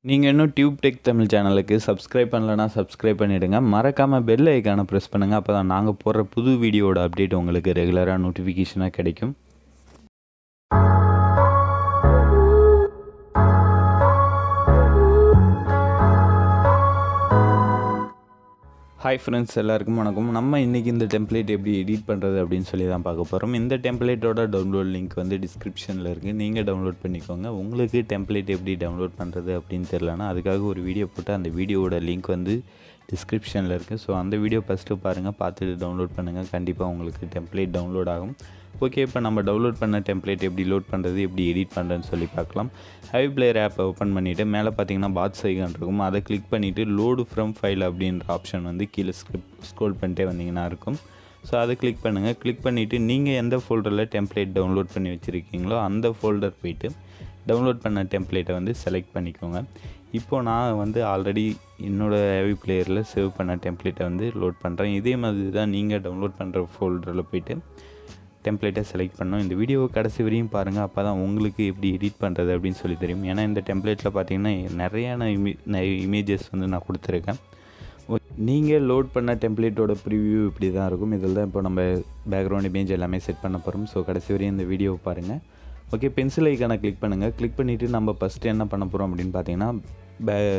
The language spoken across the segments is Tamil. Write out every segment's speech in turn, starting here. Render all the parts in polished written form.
நீங்கள் இன்னும் டியூப்டெக் தமிழ் சேனலுக்கு சப்ஸ்கிரைப் பண்ணலன்னா சப்ஸ்கிரைப் பண்ணிவிடுங்க. மறக்காமல் பெல் ஐக்கானை ப்ரெஸ் பண்ணுங்கள். அப்போ தான் நாங்கள் போடுற புது வீடியோட அப்டேட் உங்களுக்கு ரெகுலராக நோட்டிஃபிகேஷனாக கிடைக்கும். ஹாய் ஃப்ரெண்ட்ஸ், எல்லாருக்கும் வணக்கம். நம்ம இன்றைக்கி இந்த டெம்ப்ளேட் எப்படி எடிட் பண்ணுறது அப்படின்னு சொல்லி தான் பார்க்க போகிறோம். இந்த டெம்ப்ளேட்டோட டவுன்லோட் லிங்க் வந்து டிஸ்கிரிப்ஷனில் இருக்குது. நீங்கள் டவுன்லோட் பண்ணிக்கோங்க. உங்களுக்கு டெம்ப்ளேட் எப்படி டவுன்லோட் பண்ணுறது அப்படின்னு தெரியலனா அதுக்காக ஒரு வீடியோ போட்டு அந்த வீடியோவோட லிங்க் வந்து டிஸ்கிரிப்ஷனில் இருக்குது. ஸோ அந்த வீடியோ ஃபஸ்ட்டு பாருங்கள், பார்த்துட்டு டவுன்லோட் பண்ணுங்கள். கண்டிப்பாக உங்களுக்கு டெம்ப்ளேட் டவுன்லோட் ஆகும். ஓகே, இப்போ நம்ம டவுன்லோட் பண்ண டெம்ப்ளேட் எப்படி லோட் பண்ணுறது, எப்படி எடிட் பண்ணுறதுன்னு சொல்லி பார்க்கலாம். Aveeplayer ஆப்பை ஓப்பன் பண்ணிவிட்டு மேலே பார்த்தீங்கன்னா பாக்ஸ் ஐகான் இருக்கும். அதை கிளிக் பண்ணிவிட்டு லோடு ஃப்ரம் ஃபைல் அப்படின்ற ஆப்ஷன் வந்து கீழே ஸ்க்ரோல் பண்ணிட்டே வந்தீங்கன்னா இருக்கும். ஸோ அதை கிளிக் பண்ணுங்கள். கிளிக் பண்ணிவிட்டு நீங்கள் எந்த ஃபோல்டரில் டெம்ப்ளேட் டவுன்லோட் பண்ணி வச்சுருக்கீங்களோ அந்த ஃபோல்டர் போய்ட்டு டவுன்லோட் பண்ண டெம்ப்ளேட்டை வந்து செலக்ட் பண்ணிக்கோங்க. இப்போது நான் வந்து ஆல்ரெடி என்னோடய Aveeplayerல சேவ் பண்ண டெம்ப்ளேட்டை வந்து லோட் பண்ணுறேன். இதே மாதிரி தான் நீங்கள் டவுன்லோட் பண்ணுற ஃபோல்டரில் போய்ட்டு டெம்ப்ளேட்டை செலக்ட் பண்ணணும். இந்த வீடியோவை கடைசி வரையும் பாருங்கள், அப்போ தான் உங்களுக்கு எப்படி எடிட் பண்ணுறது அப்படின்னு சொல்லி தெரியும். ஏன்னா இந்த டெம்ப்ளேட்டில் பார்த்தீங்கன்னா நிறையான இமேஜஸ் வந்து நான் கொடுத்துருக்கேன். நீங்கள் லோட் பண்ண டெம்ப்ளேட்டோட ப்ரிவ்யூ இப்படி தான் இருக்கும். இதில் தான் இப்போ நம்ம பேக்ரவுண்ட் இமேஜ் எல்லாமே செட் பண்ண போகிறோம். ஸோ கடைசி வரையும் இந்த வீடியோவை பாருங்கள். ஓகே, பென்சில் ஐக்கானை கிளிக் பண்ணுங்கள். கிளிக் பண்ணிவிட்டு நம்ம ஃபஸ்ட்டு என்ன பண்ண போகிறோம் அப்படின்னு பார்த்தீங்கன்னா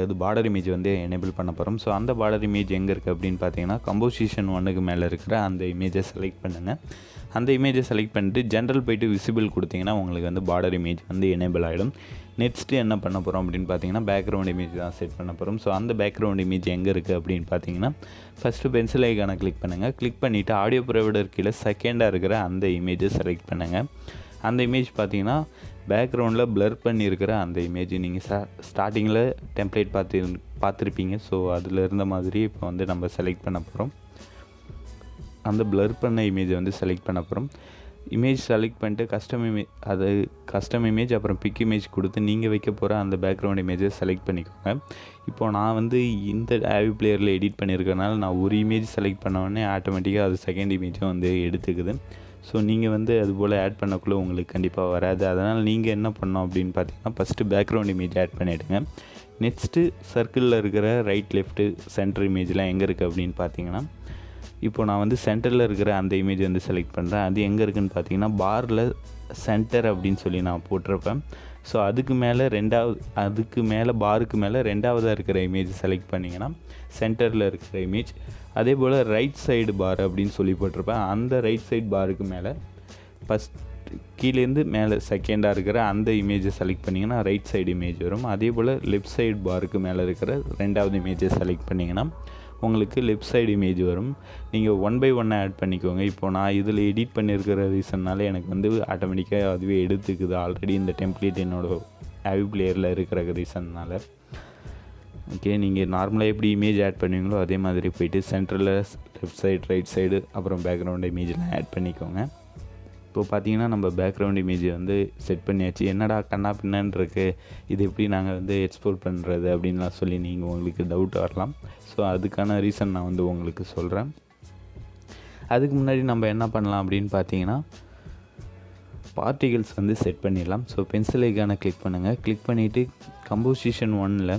இது பார்டர் இமேஜ் வந்து எனேபிள் பண்ண போகிறோம். ஸோ அந்த பார்டர் இமேஜ் எங்கே இருக்குது அப்படின்னு பார்த்தீங்கன்னா கம்போசிஷன் 1க்கு மேலே இருக்கிற அந்த இமேஜை செலக்ட் பண்ணுங்கள். அந்த இமேஜை செலக்ட் பண்ணிட்டு ஜென்ரல் போய்ட்டு விசிபிள் கொடுத்தீங்கன்னா உங்களுக்கு வந்து பார்டர் இமேஜ் வந்து எனேபிள் ஆகிடும். நெக்ஸ்ட்டு என்ன பண்ண போகிறோம் அப்படின்னு பார்த்தீங்கன்னா பேக்ரவுண்ட் இமேஜ் தான் செட் பண்ண போகிறோம். ஸோ அந்த பேக்ரவுண்ட் இமேஜ் எங்கே இருக்குது அப்படின்னு பார்த்தீங்கன்னா ஃபஸ்ட்டு பென்சில் ஐக்கானை கிளிக் பண்ணுங்கள். கிளிக் பண்ணிவிட்டு ஆடியோ ப்ரொவைடர் கீழே செகண்டாக இருக்கிற அந்த இமேஜை செலக்ட் பண்ணுங்கள். அந்த இமேஜ் பார்த்தீங்கன்னா பேக்ரவுண்டில் ப்ளர் பண்ணியிருக்கிற அந்த இமேஜ் நீங்கள் ஸ்டார்டிங்கில் டெம்ப்ளேட் பார்த்துருப்பீங்க. ஸோ அதில் இருந்த மாதிரி இப்போ வந்து நம்ம செலக்ட் பண்ண போகிறோம். அந்த ப்ளர் பண்ண இமேஜை வந்து செலக்ட் பண்ண போகிறோம். இமேஜ் செலக்ட் பண்ணிட்டு கஸ்டம் இமேஜ் அப்புறம் பிக் இமேஜ் கொடுத்து நீங்கள் வைக்க போகிற அந்த பேக்ரவுண்ட் இமேஜை செலக்ட் பண்ணிக்கோங்க. இப்போது நான் வந்து இந்த Aveeplayerல எடிட் பண்ணியிருக்கனால நான் ஒரு இமேஜ் செலக்ட் பண்ண உடனே ஆட்டோமேட்டிக்காக அது செகண்ட் இமேஜும் வந்து எடுத்துக்குது. ஸோ நீங்கள் வந்து அதுபோல் ஆட் பண்ணக்குள்ளே உங்களுக்கு கண்டிப்பாக வராது. அதனால் நீங்கள் என்ன பண்ணோம் அப்படின்னு பார்த்தீங்கன்னா ஃபஸ்ட்டு பேக்ரவுண்ட் இமேஜ் ஆட் பண்ணிவிடுங்க. நெக்ஸ்ட்டு சர்க்கிளில் இருக்கிற ரைட் லெஃப்ட்டு சென்டர் இமேஜ்லாம் எங்கே இருக்குது அப்படின்னு பார்த்தீங்கன்னா இப்போ நான் வந்து சென்டரில் இருக்கிற அந்த இமேஜ் வந்து செலக்ட் பண்ணுறேன். அது எங்கே இருக்குதுன்னு பார்த்தீங்கன்னா பாரில் சென்டர் அப்படின்னு சொல்லி நான் போட்டிருப்பேன். ஸோ அதுக்கு மேலே பாருக்கு மேலே ரெண்டாவதாக இருக்கிற இமேஜ் செலக்ட் பண்ணிங்கன்னா சென்டரில் இருக்கிற இமேஜ். அதே போல் ரைட் சைடு பார் அப்படின்னு சொல்லி போட்டிருப்பேன். அந்த ரைட் சைடு பாருக்கு மேலே ஃபஸ்ட் கீழேருந்து மேலே செகண்டாக இருக்கிற அந்த இமேஜை செலக்ட் பண்ணிங்கன்னா ரைட் சைடு இமேஜ் வரும். அதே போல் லெஃப்ட் சைடு பாருக்கு மேலே இருக்கிற ரெண்டாவது இமேஜை செலக்ட் பண்ணிங்கன்னா உங்களுக்கு லெஃப்ட் சைடு இமேஜ் வரும். நீங்கள் 1 by 1 ஆட் பண்ணிக்கோங்க. இப்போது நான் இதில் எடிட் பண்ணியிருக்கிற ரீசன்னால எனக்கு வந்து ஆட்டோமேட்டிக்காக அதுவே எடுத்துக்குது. ஆல்ரெடி இந்த டெம்ப்ளேட் என்னோடய Aveeplayerல இருக்கிற ரீசன்னால். ஓகே, நீங்கள் நார்மலாக எப்படி இமேஜ் ஆட் பண்ணுவீங்களோ அதே மாதிரி போய்ட்டு சென்டரில் லெஃப்ட் சைடு ரைட் சைடு அப்புறம் பேக்ரவுண்ட் இமேஜெலாம் ஆட் பண்ணிக்கோங்க. இப்போ பார்த்தீங்கன்னா நம்ம பேக்ரவுண்ட் இமேஜ் வந்து செட் பண்ணியாச்சு. என்னடா கண்ணா பின்னான்னு இருக்குது, இது எப்படி நாங்கள் வந்து எக்ஸ்போர்ட் பண்ணுறது அப்படின்லாம் சொல்லி நீங்கள் உங்களுக்கு டவுட் வரலாம். ஸோ அதுக்கான ரீசன் நான் வந்து உங்களுக்கு சொல்கிறேன். அதுக்கு முன்னாடி நம்ம என்ன பண்ணலாம் அப்படின்னு பார்த்தீங்கன்னா பார்ட்டிகல்ஸ் வந்து செட் பண்ணிடலாம். ஸோ பென்சில் ஐக்கானை கிளிக் பண்ணுங்கள். கிளிக் பண்ணிவிட்டு கம்போசிஷன் 1ல்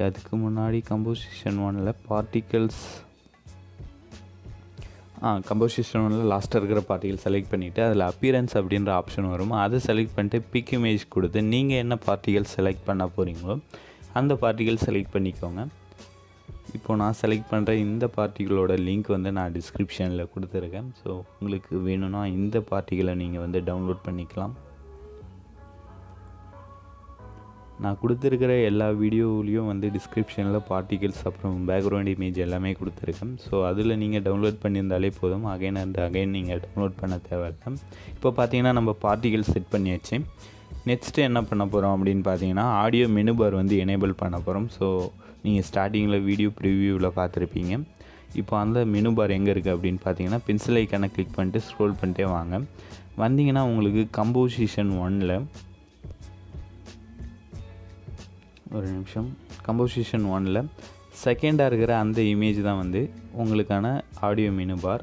அதுக்கு முன்னாடி கம்போசிஷன் 1ல் பார்ட்டிகல்ஸ் கம்போசிஷன் 1ல் லாஸ்ட்டாக இருக்கிற பார்ட்டிகல் செலக்ட் பண்ணிவிட்டு அதில் அப்பியரன்ஸ் அப்படின்ற ஆப்ஷன் வரும். அதை செலக்ட் பண்ணிட்டு பிக் இமேஜ் கொடுத்து நீங்கள் என்ன பார்ட்டிகல் செலக்ட் பண்ண போகிறீங்களோ அந்த பார்ட்டிகல் செலக்ட் பண்ணிக்கோங்க. இப்போது நான் செலக்ட் பண்ணுற இந்த பார்ட்டிகளோட லிங்க் வந்து நான் டிஸ்கிரிப்ஷனில் கொடுத்துருக்கேன். ஸோ உங்களுக்கு வேணும்னா இந்த பார்ட்டிகளை நீங்கள் வந்து டவுன்லோட் பண்ணிக்கலாம். நான் கொடுத்துருக்கிற எல்லா வீடியோவிலையும் வந்து டிஸ்கிரிப்ஷனில் பார்ட்டிகல்ஸ் அப்புறம் பேக்ரவுண்ட் இமேஜ் எல்லாமே கொடுத்துருக்கேன். ஸோ அதில் நீங்கள் டவுன்லோட் பண்ணியிருந்தாலே போதும். அகைன் நீங்கள் டவுன்லோட் பண்ண தேவையில்லை. இப்போ பார்த்தீங்கன்னா நம்ம பார்ட்டிகல் செட் பண்ணியாச்சு. நெக்ஸ்ட்டு என்ன பண்ண போகிறோம் அப்படின்னு பார்த்தீங்கன்னா ஆடியோ மெனு பார் வந்து எனேபிள் பண்ண போகிறோம். ஸோ நீங்கள் ஸ்டார்டிங்கில் வீடியோ ப்ரிவியூவில் பார்த்துருப்பீங்க. இப்போ அந்த மெனு பார் எங்கே இருக்குது அப்படின்னு பார்த்தீங்கன்னா பென்சில் ஐக்கானை கிளிக் பண்ணிட்டு ஸ்க்ரோல் பண்ணிட்டே வந்தீங்கன்னா உங்களுக்கு கம்போசிஷன் 1ல் கம்போசிஷன் 1ல் செகண்டாக இருக்கிற அந்த இமேஜ் தான் வந்து உங்களுக்கான ஆடியோ மெனு பார்.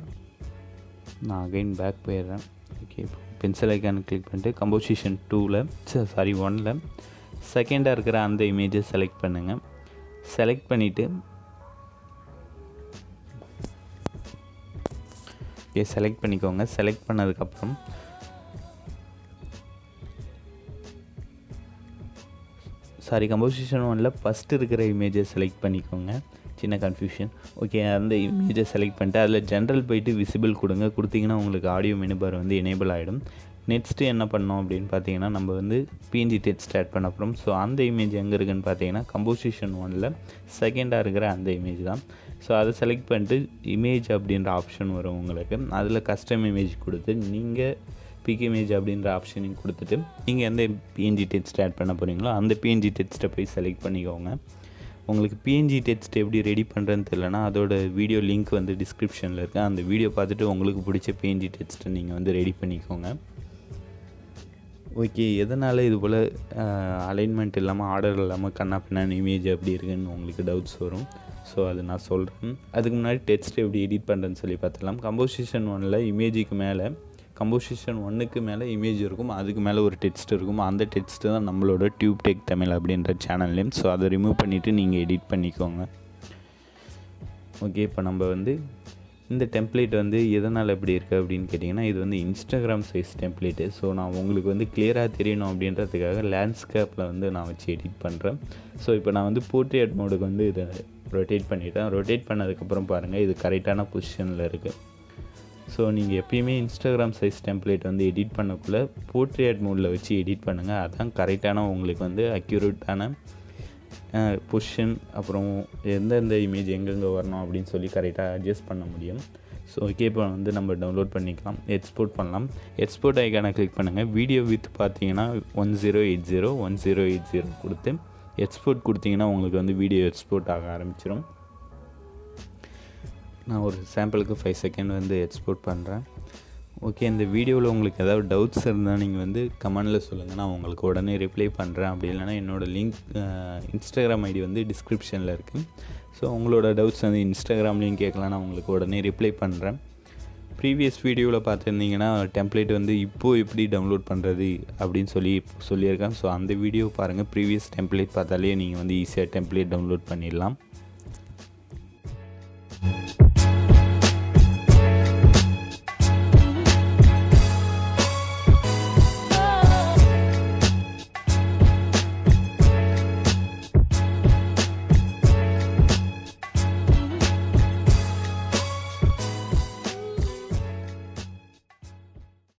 நான் அகைன் பேக் போயிடுறேன். ஓகே, பென்சில் ஐக்கானை கிளிக் பண்ணிட்டு கம்போசிஷன் 1ல் செகண்டாக இருக்கிற அந்த இமேஜை செலக்ட் பண்ணுங்கள். செலக்ட் பண்ணிவிட்டு செலக்ட் பண்ணிக்கோங்க. செலக்ட் பண்ணதுக்கப்புறம் கம்போசிஷன் 1ல் ஃபஸ்ட்டு இருக்கிற இமேஜை செலக்ட் பண்ணிக்கோங்க. சின்ன கன்ஃபியூஷன். ஓகே, அந்த இமேஜை செலக்ட் பண்ணிட்டு அதில் ஜென்ரல் போய்ட்டு விசிபிள் கொடுத்தீங்கன்னா உங்களுக்கு ஆடியோ மெனு பார் வந்து எனேபிள் ஆகிடும். நெக்ஸ்ட்டு என்ன பண்ணோம் அப்படின்னு பார்த்தீங்கன்னா, நம்ம வந்து பிஎன்ஜி டெக்ஸ்ட் ஆட் பண்ண அப்புறம் அந்த இமேஜ் எங்கே இருக்குதுன்னு பார்த்தீங்கன்னா கம்போசிஷன் 1ல் செகண்டாக இருக்கிற அந்த இமேஜ் தான். ஸோ அதை செலக்ட் பண்ணிட்டு இமேஜ் அப்படின்ற ஆப்ஷன் வரும் உங்களுக்கு. அதில் கஸ்டம் இமேஜ் கொடுத்து நீங்கள் பிக் இமேஜ் அப்படின்ற ஆப்ஷனையும் கொடுத்துட்டு நீங்கள் எந்த பிஎன்ஜி டெக்ஸ்ட் ஆட் பண்ண போகிறீங்களோ அந்த பிஎன்ஜி டெக்ஸ்ட்டை போய் செலக்ட் பண்ணிக்கோங்க. உங்களுக்கு பிஎன்ஜி டெக்ஸ்ட் எப்படி ரெடி பண்ணுறதுன்னு தெரியலனா அதோட வீடியோ லிங்க் வந்து டிஸ்கிரிப்ஷனில் இருக்குது. அந்த வீடியோ பார்த்துட்டு உங்களுக்கு பிடிச்ச பிஎன்ஜி டெக்ஸ்ட்டை நீங்கள் வந்து ரெடி பண்ணிக்கோங்க. ஓகே, எதனால் இது போல் அலைன்மெண்ட் இல்லாமல் ஆர்டர் இல்லாமல் கண்ணாப்பின்னான இமேஜ் எப்படி இருக்குதுன்னு உங்களுக்கு டவுட்ஸ் வரும். ஸோ அது நான் சொல்கிறேன். அதுக்கு முன்னாடி டெக்ஸ்ட் எப்படி எடிட் பண்ணுறேன்னு சொல்லி பார்த்துக்கலாம். கம்போசிஷன் 1ல் இமேஜுக்கு மேலே கம்போசிஷன் 1க்கு மேலே இமேஜ் இருக்கும், அதுக்கு மேலே ஒரு டெக்ஸ்ட் இருக்கும். அந்த டெக்ஸ்ட்டு தான் நம்மளோட TubeTech தமிழ் அப்படின்ற சேனல் நேம். ஸோ அதை ரிமூவ் பண்ணிவிட்டு நீங்கள் எடிட் பண்ணிக்கோங்க. ஓகே, இப்போ நம்ம வந்து இந்த டெம்ப்ளேட் வந்து எதனால் எப்படி இருக்குது அப்படின்னு கேட்டிங்கன்னா, இது வந்து இன்ஸ்டாகிராம் சைஸ் டெம்ப்ளேட்டு. ஸோ நான் உங்களுக்கு வந்து கிளியராக தெரியணும் அப்படின்றதுக்காக லேண்ட்ஸ்கேப்பில் வந்து நான் வச்சு எடிட் பண்ணுறேன். ஸோ இப்போ நான் வந்து போர்ட்ரேட் மோடுக்கு வந்து இதை ரொட்டேட் பண்ணிவிட்டேன். ரொட்டேட் பண்ணதுக்கப்புறம் பாருங்கள், இது கரெக்டான பொசிஷனில் இருக்குது. ஸோ நீங்கள் எப்பயுமே இன்ஸ்டாகிராம் சைஸ் டெம்ப்ளேட் வந்து எடிட் பண்ணக்குள்ளே போர்ட்ரேட் மோடில் வச்சு எடிட் பண்ணுங்கள். அதுதான் கரெக்டான உங்களுக்கு வந்து அக்யூரேட்டான பொசிஷன், அப்புறம் எந்தெந்த இமேஜ் எங்கெங்கே வரணும் அப்படின்னு சொல்லி கரெக்டாக அட்ஜஸ்ட் பண்ண முடியும். ஸோ ஓகே, இப்போ வந்து நம்ம டவுன்லோட் பண்ணிக்கலாம், எக்ஸ்போர்ட் பண்ணலாம். எக்ஸ்போர்ட் ஐக்கானை கிளிக் பண்ணுங்கள். வீடியோ வித் பார்த்தீங்கன்னா 1080 கொடுத்து எக்ஸ்போர்ட் கொடுத்தீங்கன்னா உங்களுக்கு வந்து வீடியோ எக்ஸ்போர்ட் ஆக ஆரம்பிச்சிடும். நான் ஒரு சாம்பிளுக்கு 5 செகண்ட் வந்து எக்ஸ்போர்ட் பண்ணுறேன். ஓகே, இந்த வீடியோவில் உங்களுக்கு ஏதாவது டவுட்ஸ் இருந்தால் நீங்கள் வந்து கமெண்டில் சொல்லுங்கள், நான் உங்களுக்கு உடனே ரிப்ளை பண்ணுறேன். அப்படி இல்லைனா என்னோடய லிங்க் இன்ஸ்டாகிராம் ஐடி வந்து டிஸ்கிரிப்ஷனில் இருக்குது. ஸோ உங்களோட டவுட்ஸ் வந்து இன்ஸ்டாகிராம்லேயும் கேட்கலாம், நான் உங்களுக்கு உடனே ரிப்ளை பண்ணுறேன். ப்ரீவியஸ் வீடியோவில் பார்த்துருந்தீங்கன்னா டெம்ப்ளேட் வந்து இப்போது எப்படி டவுன்லோட் பண்ணுறது அப்படின்னு சொல்லியிருக்கேன். ஸோ அந்த வீடியோ பாருங்கள். ப்ரீவியஸ் டெம்ப்ளேட் பார்த்தாலே நீங்கள் வந்து ஈஸியாக டெம்ப்ளேட் டவுன்லோட் பண்ணிடலாம்.